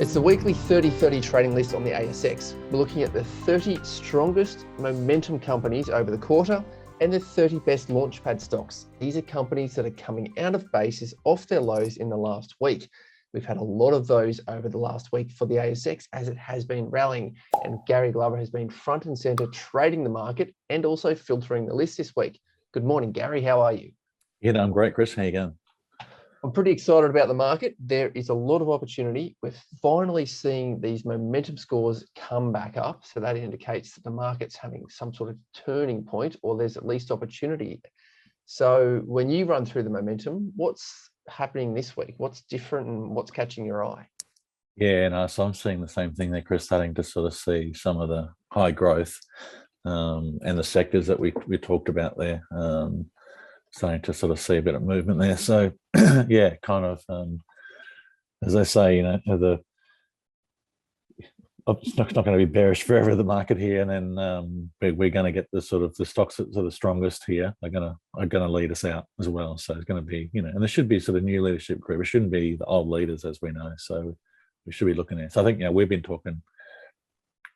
It's the weekly 30-30 trading list on the ASX. We're looking at the 30 strongest momentum companies over the quarter and the 30 best launchpad stocks. These are companies that are coming out of bases off their lows in the last week. We've had a lot of those over the last week for the ASX as it has been rallying, and Gary Glover has been front and center trading the market and also filtering the list this week. Good morning, Gary. How are you? Yeah, no, I'm great, Chris. How you going? I'm pretty excited about the market. There is a lot of opportunity. We're finally seeing these momentum scores come back up. So that indicates that the market's having some sort of turning point, or there's at least opportunity. So when you run through the momentum, what's happening this week? What's different and what's catching your eye? Yeah, no, so I'm seeing the same thing there, Chris, starting to sort of see some of the high growth and the sectors that we talked about there, starting to sort of see a bit of movement there. So yeah, kind of, as I say, it's not going to be bearish forever, the market here, and then we're going to get the sort of the stocks that are the strongest here are going to lead us out as well. So it's going to be, and there should be sort of new leadership group. It shouldn't be the old leaders, as we know. So we should be looking at. So I think we've been talking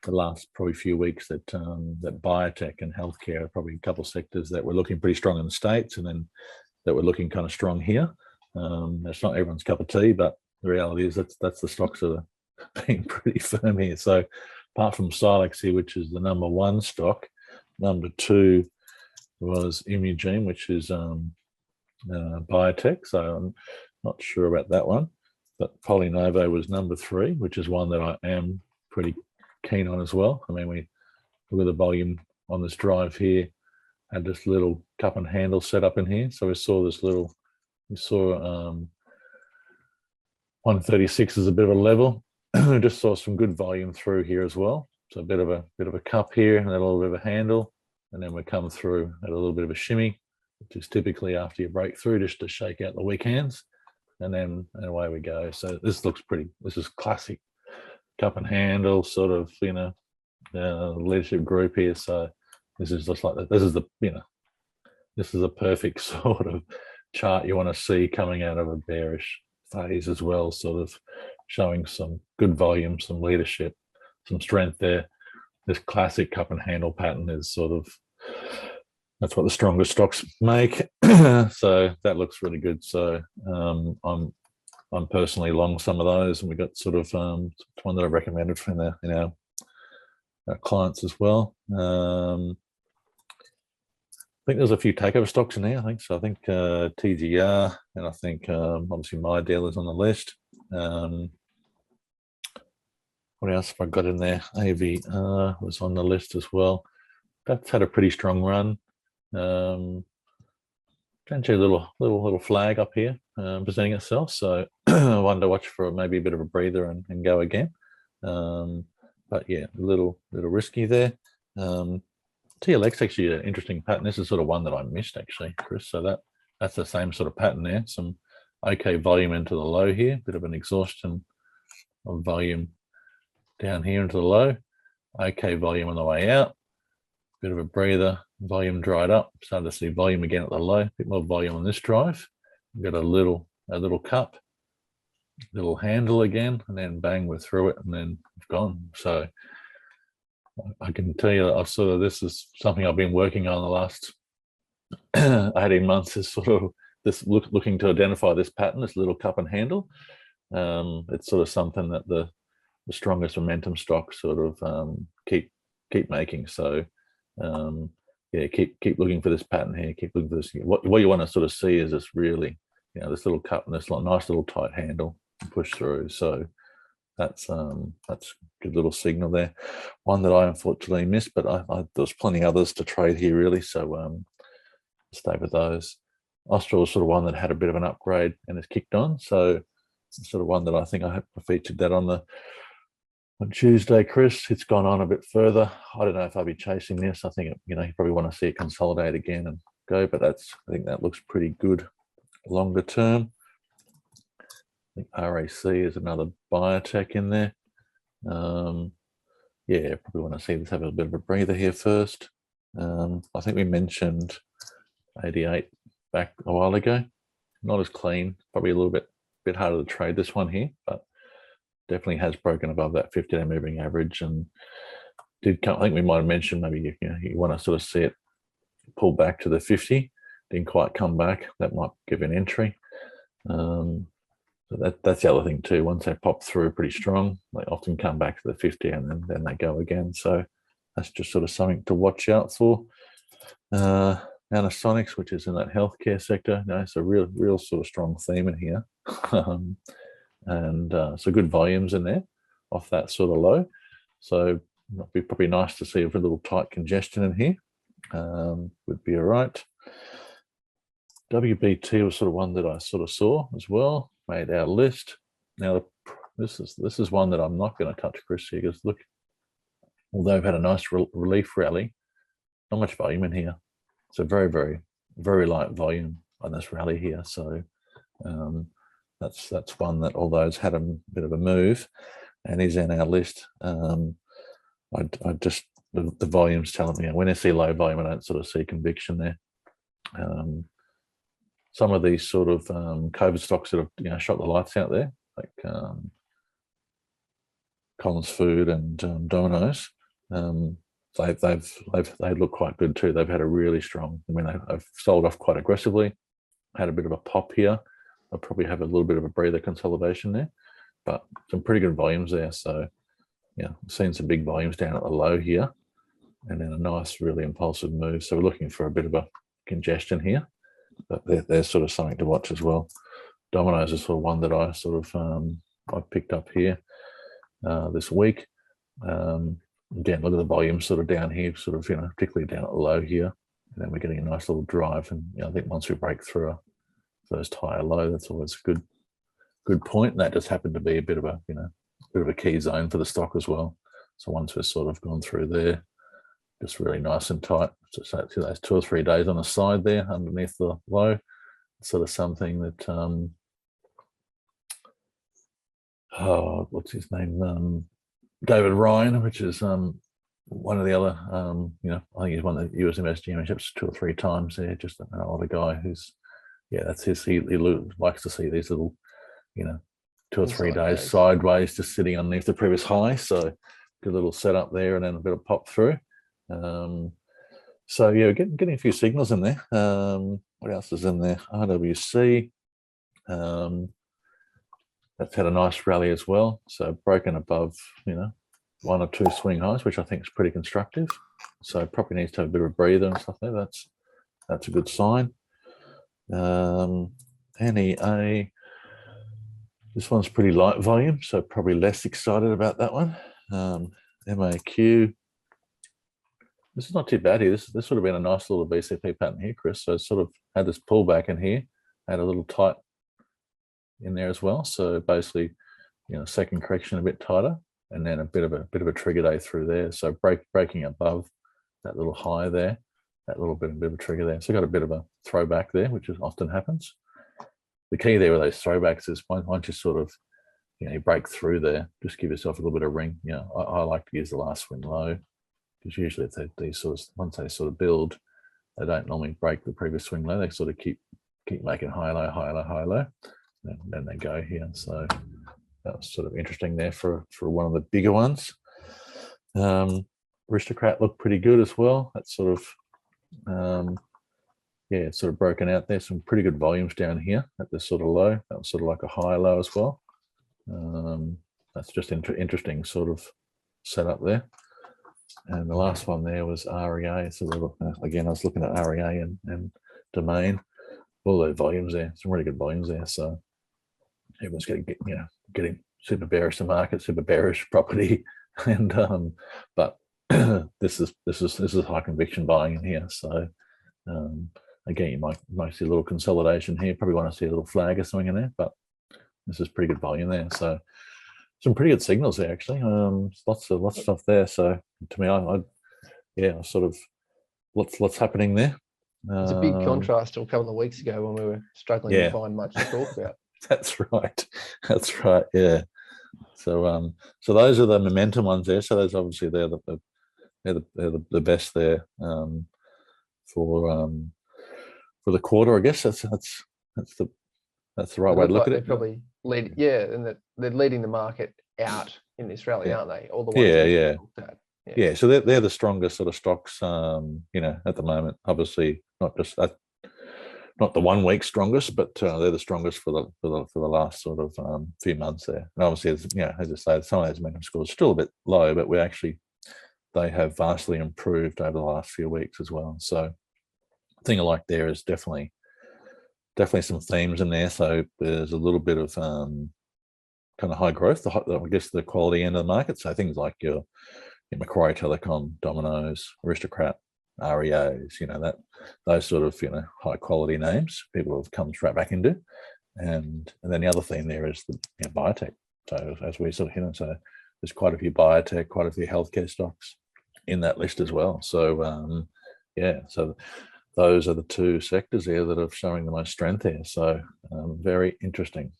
the last probably few weeks that that biotech and healthcare are probably a couple of sectors that were looking pretty strong in the States, and then that we're looking kind of strong here. It's not everyone's cup of tea, but the reality is that's the stocks that are being pretty firm here. So apart from Silex here, which is the number one stock, number two was Imugene, which is biotech. So I'm not sure about that one. But PolyNovo was number three, which is one that I am pretty keen on as well. I mean, we look at the volume on this drive here, had this little cup and handle set up in here. So we saw 136 is a bit of a level. Just saw some good volume through here as well. So a bit of a cup here and a little bit of a handle, and then we come through at a little bit of a shimmy, which is typically after you break through, just to shake out the weak hands, and then away we go. So this looks pretty. This is classic cup and handle sort of leadership group here. So this is just like that. This is a perfect sort of chart you want to see coming out of a bearish phase as well, sort of showing some good volume, some leadership, some strength there. This classic cup and handle pattern is sort of, that's what the strongest stocks make. So that looks really good. So I'm personally long some of those, and we got sort of one that I recommended from our clients as well. I think there's a few takeover stocks in there. I think so. I think TGR, and I think obviously MyDeal is on the list. What else have I got in there? AVR was on the list as well. That's had a pretty strong run. Potentially a little flag up here presenting itself. So one to watch for maybe a bit of a breather and go again. But yeah, a little risky there. TLX actually an interesting pattern. This is sort of one that I missed actually, Chris. So that's the same sort of pattern there. Some okay volume into the low here, bit of an exhaustion of volume down here into the low. Okay volume on the way out, bit of a breather, volume dried up, started to see volume again at the low, a bit more volume on this drive. We've got a little cup, little handle again, and then bang, we're through it, and then it's gone. So I can tell you, this is something I've been working on the last 18 months, is sort of this looking to identify this pattern, this little cup and handle. It's sort of something that the strongest momentum stocks sort of keep making. So yeah, keep looking for this pattern here. Keep looking for this. What you want to sort of see is this really, this little cup and this nice little tight handle to push through. So that's a good little signal there. One that I unfortunately missed, but there's plenty others to trade here really. So stay with those. Austral is sort of one that had a bit of an upgrade and has kicked on. So it's sort of one that I think I featured that on Tuesday, Chris. It's gone on a bit further. I don't know if I'll be chasing this. I think you probably want to see it consolidate again and go, but I think that looks pretty good longer term. I think RAC is another biotech in there. Yeah, probably want to see this have a bit of a breather here first. I think we mentioned 88 back a while ago. Not as clean, probably a little bit harder to trade this one here, but definitely has broken above that 50-day moving average, and did come. I think we might have mentioned maybe you want to sort of see it pull back to the 50. Didn't quite come back. That might give an entry. So that's the other thing too. Once they pop through pretty strong, they often come back to the 50 and then they go again. So that's just sort of something to watch out for. Nanosonics, which is in that healthcare sector, it's a real sort of strong theme in here. So good volumes in there off that sort of low. So it'd be probably nice to see a little tight congestion in here. Would be all right. WBT was sort of one that I sort of saw as well, made our list. Now, this is one that I'm not going to touch, Chris, here, because look, although I've had a nice relief rally, not much volume in here. So very, very, very light volume on this rally here. So that's one that, although it's had a bit of a move and is in our list, I just, the volume's telling me, when I see low volume, I don't sort of see conviction there. Some of these sort of COVID stocks that have shot the lights out there, like Collins Food and Domino's, they look quite good too. They've had a really strong. I mean, they've sold off quite aggressively. Had a bit of a pop here. I'll probably have a little bit of a breather consolidation there, but some pretty good volumes there. So yeah, seen some big volumes down at the low here, and then a nice, really impulsive move. So we're looking for a bit of a congestion here, but there's sort of something to watch as well. Domino's is sort of one that I sort of I picked up here this week. Again, look at the volume sort of down here, sort of particularly down at the low here, and then we're getting a nice little drive. And I think once we break through a first higher low, that's always a good point. And that just happened to be a bit of a key zone for the stock as well. So once we've sort of gone through there, just really nice and tight. So those 2 or 3 days on the side there underneath the low, sort of something that what's his name? David Ryan, which is one of the other, I think he's won the US Invest Championships 2 or 3 times there. Just an older guy who's, that's his. He likes to see these little, 2 or 3 days sideways, just sitting underneath the previous high. So good little setup there, and then a bit of pop through. So yeah, getting a few signals in there. What else is in there? RWC. That's had a nice rally as well. So broken above, 1 or 2 swing highs, which I think is pretty constructive. So probably needs to have a bit of a breather and stuff there. That's a good sign. NEA. This one's pretty light volume, so probably less excited about that one. MAQ. This is not too bad here. This would have been a nice little BCP pattern here, Chris. So it sort of had this pullback in here, had a little tight in there as well. So basically, second correction a bit tighter, and then a bit of a trigger day through there. So breaking above that little high there, that little bit of a trigger there. So got a bit of a throwback there, which often happens. The key there with those throwbacks is once you sort of, you break through there, just give yourself a little bit of ring. I like to use the last swing low, because usually if these sort of, once they sort of build, they don't normally break the previous swing low. They sort of keep making high low, high low, high low, and then they go here. So that was sort of interesting there for one of the bigger ones. Aristocrat looked pretty good as well. That's sort of it's sort of broken out there. Some pretty good volumes down here at this sort of low. That was sort of like a high low as well. That's just interesting sort of setup there. And the last one there was REA. So again, I was looking at REA and Domain. All those volumes there, some really good volumes there. So everyone's getting super bearish the market, super bearish property, and but this is high conviction buying in here. So again, you might see a little consolidation here. Probably want to see a little flag or something in there, but this is pretty good volume there. So some pretty good signals there actually. Lots of stuff there. So to me, I sort of what's happening there. It's a big contrast to a couple of weeks ago when we were struggling to find much to talk about. That's right. Yeah. So those are the momentum ones there. So those obviously they're the best there for the quarter. I guess that's the right way to look at it. Probably and that they're leading the market out in this rally, Yeah. aren't they? All the ones Yeah, that we yeah. looked at. Yeah, so they're the strongest sort of stocks, at the moment. Obviously, not just not the 1 week strongest, but they're the strongest for the last sort of few months there. And obviously, as I say, some of those momentum scores are still a bit low, but they have vastly improved over the last few weeks as well. So, the thing I like there is definitely some themes in there. So there's a little bit of kind of high growth, I guess the quality end of the market. So things like your Macquarie Telecom, Domino's, Aristocrat, REAs, those sort of high quality names people have come straight back into, and then the other theme there is the biotech. So as we sort of hit on, so there's quite a few biotech, quite a few healthcare stocks in that list as well. So so those are the two sectors there that are showing the most strength here. So very interesting.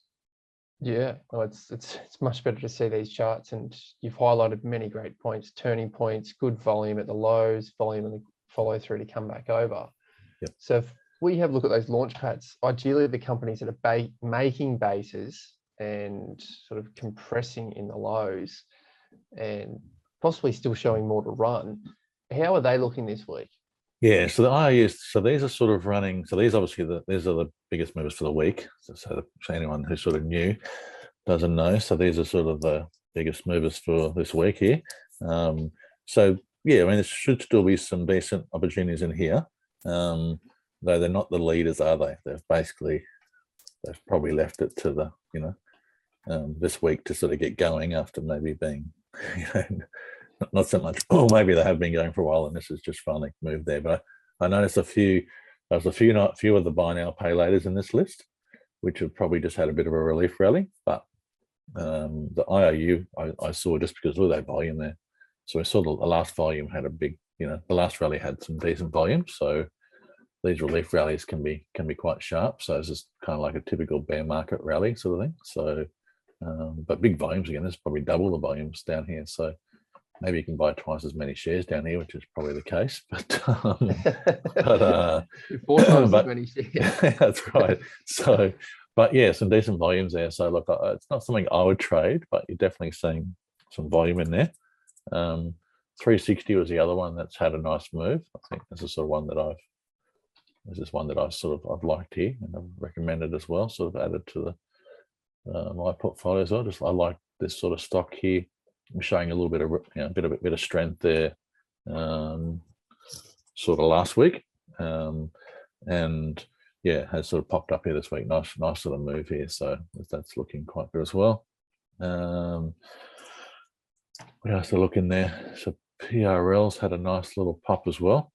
Yeah, well, it's much better to see these charts, and you've highlighted many great points, turning points, good volume at the lows, volume and the follow through to come back over. Yep. So if we have a look at those launch pads, ideally the companies that are making bases and sort of compressing in the lows and possibly still showing more to run, how are they looking this week? Yeah, so the IIUs, so these are sort of running. So these obviously these are the biggest movers for the week. So anyone who's sort of new doesn't know. So these are sort of the biggest movers for this week here. So yeah, I mean, there should still be some decent opportunities in here, though they're not the leaders, are they? They've probably left it to the this week to sort of get going after maybe being not so much. Or maybe they have been going for a while, and this has just finally moved there. But I noticed a few of the buy now, pay laters in this list, which have probably just had a bit of a relief rally. But the IOU I saw just because of that volume there. So I saw the last volume had a big, the last rally had some decent volume. So these relief rallies can be quite sharp. So it's just kind of like a typical bear market rally sort of thing. So, but big volumes again. There's probably double the volumes down here. So maybe you can buy twice as many shares down here, which is probably the case. But 4 times as many shares. That's right. So, but yeah, some decent volumes there. So look, it's not something I would trade, but you're definitely seeing some volume in there. 360 was the other one that's had a nice move. I think this is sort of one that I've liked here and I've recommended as well. Sort of added to the my portfolio as well. I like this sort of stock here. I'm showing a little bit of bit of strength there, sort of last week, and yeah, has sort of popped up here this week. Nice sort of move here. So that's looking quite good as well. What else to look in there? So PRL's had a nice little pop as well.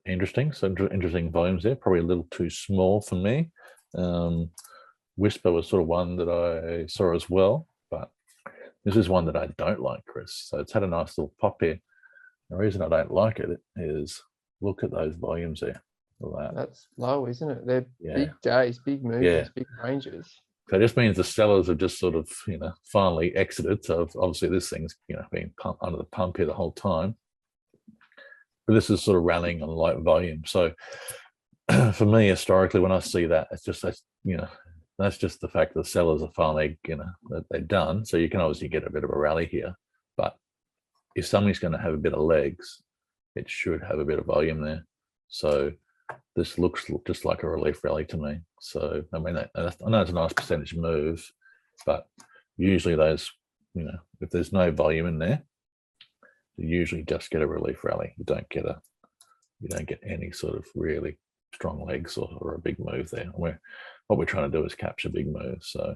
Interesting. So interesting volumes there. Probably a little too small for me. Whisper was sort of one that I saw as well, but this is one that I don't like, Chris. So it's had a nice little pop here. The reason I don't like it is look at those volumes there. That's low, isn't it? They're big days, big movements, big ranges. So it just means the sellers have just sort of, finally exited. So obviously this thing's, been pumped under the pump here the whole time. But this is sort of rallying on light volume. So for me, historically, when I see that, that's just the fact that the sellers are finally, that they're done. So you can obviously get a bit of a rally here. But if something's going to have a bit of legs, it should have a bit of volume there. So this looks just like a relief rally to me. So, I mean, I know it's a nice percentage move, but usually those, if there's no volume in there, you usually just get a relief rally. You don't get any sort of really strong legs or a big move there. What we're trying to do is capture big moves. So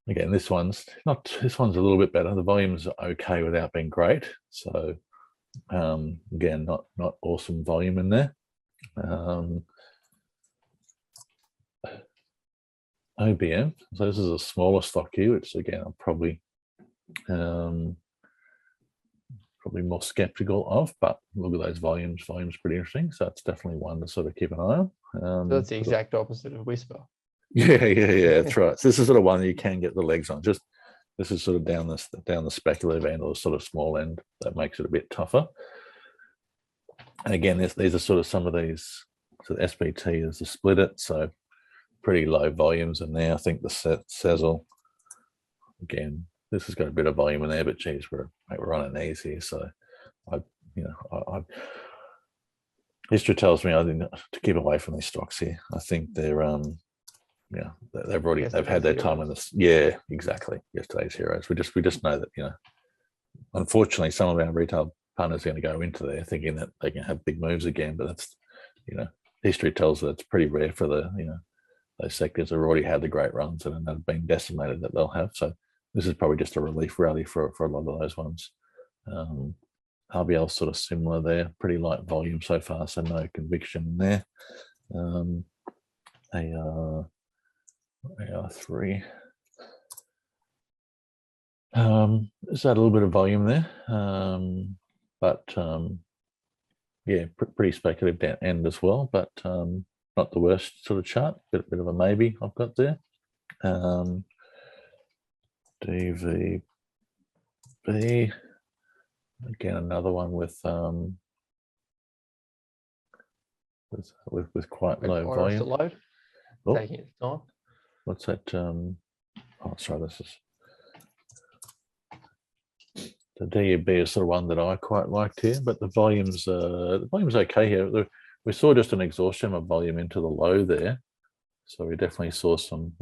again, this one's a little bit better. The volume's okay without being great. So again, not awesome volume in there. OBM. So this is a smaller stock here, which again I'm probably more skeptical of, but look at those volumes. Volume's pretty interesting. So it's definitely one to sort of keep an eye on. So that's the exact opposite of Whisper. Yeah, that's right. So this is sort of one you can get the legs on. Just this is sort of down the speculative end or sort of small end that makes it a bit tougher. And again, these are sort of some of these. So the SPT is to split it. So pretty low volumes in there. I think the Sezzle, again, this has got a bit of volume in there, but geez, we're running easy. So history tells me I think to keep away from these stocks here. I think they're they've had their time in this. Yeah, exactly. Yesterday's heroes. We just know that, unfortunately, some of our retail partners are going to go into there thinking that they can have big moves again, but that's, history tells that it's pretty rare for those sectors that have already had the great runs and have been decimated that they'll have. So this is probably just a relief rally for a lot of those ones. RBL sort of similar there, pretty light volume so far, so no conviction there. AR3. Is that a little bit of volume there? But pretty speculative down end as well, but not the worst sort of chart. Bit of a maybe I've got there. DVB, again another one with quite low volume. Load. Oh, taking its time. What's that? Oh, sorry, this is the DUB is sort of one that I quite liked here, but the volume's okay here. We saw just an exhaustion of volume into the low there, so we definitely saw some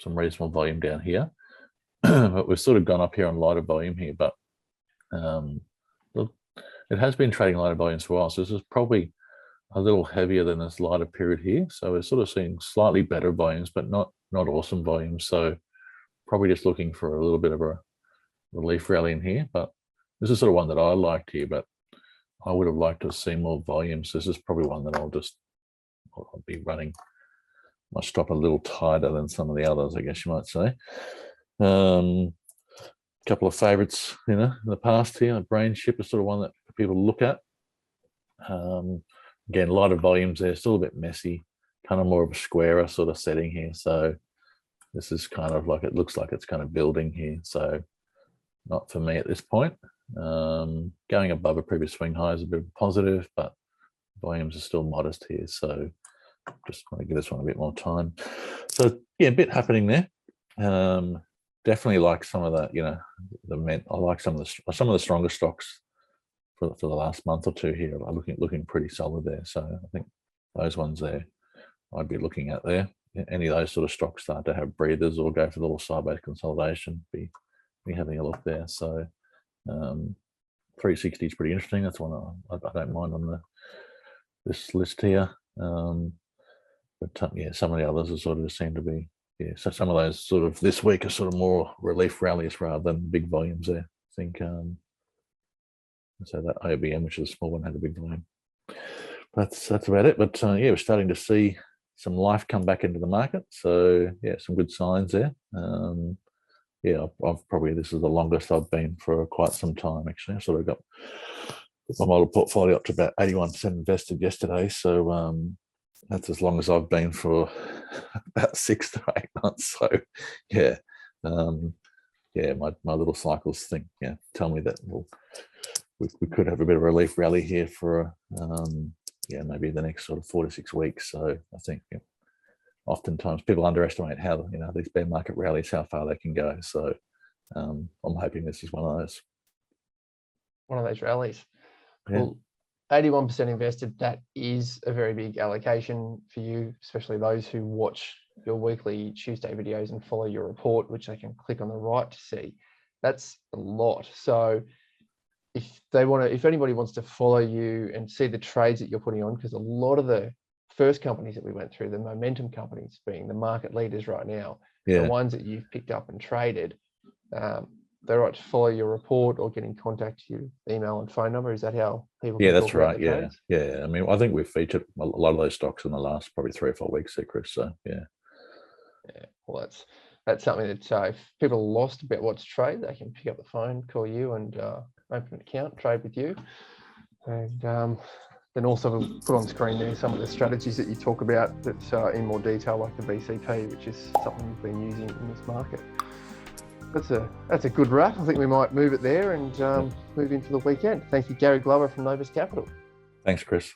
reasonable volume down here. But we've sort of gone up here on lighter volume here, but it has been trading lighter volumes for a while, so this is probably a little heavier than this lighter period here. So we're sort of seeing slightly better volumes, but not awesome volumes. So probably just looking for a little bit of a relief rally in here. But this is sort of one that I liked here, but I would have liked to see more volumes. This is probably one that I'll be running my stop a little tighter than some of the others, I guess you might say. Couple of favorites, in the past here. BrainShip is sort of one that people look at. Again, a lot of volumes there, still a bit messy, kind of more of a squarer sort of setting here. So this is kind of like, it looks like it's kind of building here. So not for me at this point. Going above a previous swing high is a bit of a positive, but volumes are still modest here. So just want to give this one a bit more time. So yeah, a bit happening there. Definitely like some of that, I like some of the stronger stocks for the last month or two here are looking pretty solid there. So I think those ones there I'd be looking at there. Any of those sort of stocks start to have breathers or go for the little sideways consolidation, be having a look there. So 360 is pretty interesting. That's one I don't mind on this list here. But some of the others are sort of seem to be, so some of those sort of this week are sort of more relief rallies rather than big volumes there. I think so that OBM, which is a small one, had a big volume. That's about it. But we're starting to see some life come back into the market. So some good signs there. I've probably, this is the longest I've been for quite some time actually. I sort of got my model portfolio up to about 81% invested yesterday. So that's as long as I've been for about 6 to 8 months. So my little cycles tell me that we could have a bit of a relief rally here for maybe the next sort of 4 to 6 weeks. So I think oftentimes people underestimate how these bear market rallies, how far they can go. So I'm hoping this is one of those. One of those rallies. Yeah. Well, 81% invested, that is a very big allocation for you, especially those who watch your weekly Tuesday videos and follow your report, which they can click on the right to see. That's a lot. So if anybody wants to follow you and see the trades that you're putting on, because a lot of the first companies that we went through, the momentum companies being the market leaders right now, the ones that you've picked up and traded, they're right to follow your report or get in contact with your email and phone number. Is that how people can that's talk about right. the trades? I mean, I think we've featured a lot of those stocks in the last probably 3 or 4 weeks there, Chris. So Well, that's something that if people are lost about what to trade, they can pick up the phone, call you, and open an account, trade with you. And then also we'll put on screen there some of the strategies that you talk about that are in more detail, like the VCP, which is something we've been using in this market. That's a good wrap. I think we might move it there and move into the weekend. Thank you, Gary Glover from Novus Capital. Thanks, Chris.